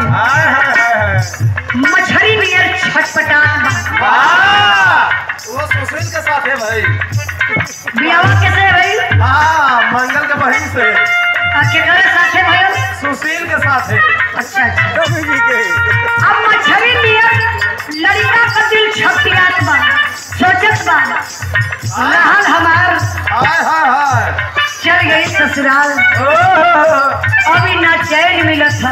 बाबू मछली नियर छटपटात बा। वो सुशील के साथ है भाई। बियावा कैसे है भाई? हाँ, मंगल के बहन से। केकरे साथ है भाई? सुशील के साथ है। अच्छा अब मछली नियर लड़का का दिल छपटियात बा, सोचत बा रहल हमार हाय हाय हाय चल गई ससुराल। अभी ना चैन मिलत ह,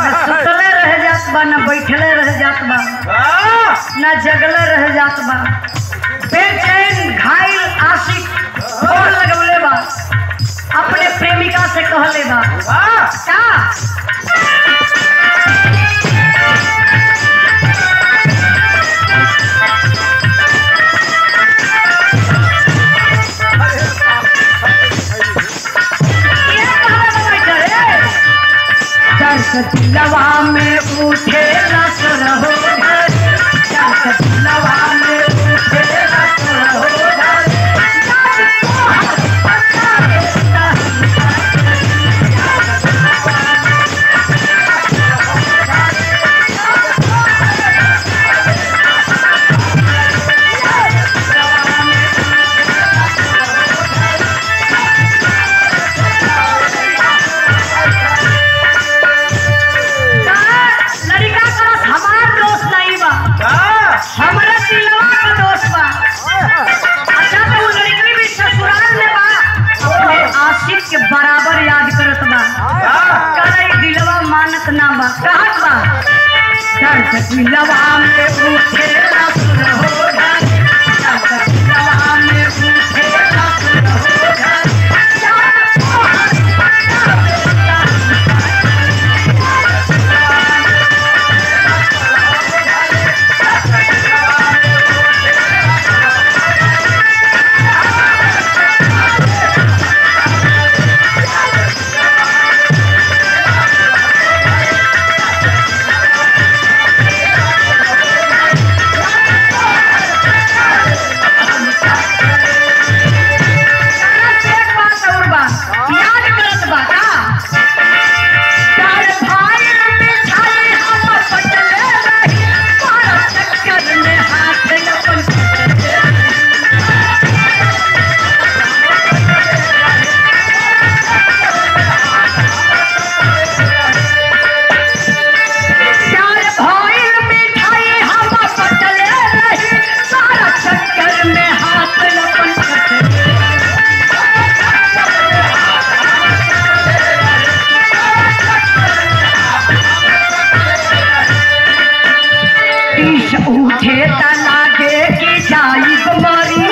न सुतले रह जात बा, न बैठले रह जात बा, न जगले रह जात बा। बेचैन घायल आशिक और लगवले बा, अपने प्रेमिका से कहले बा का लवा में उठे लसर हो लवा में उठे लसर हो बराबर याद करत बा। कलई दिलवा मानत ना बा, कहत बा दर्द दिलवा में उठे लसर हो दर्द दिलवा में उठे लसर हो उठे तना दे की जाई कुमारी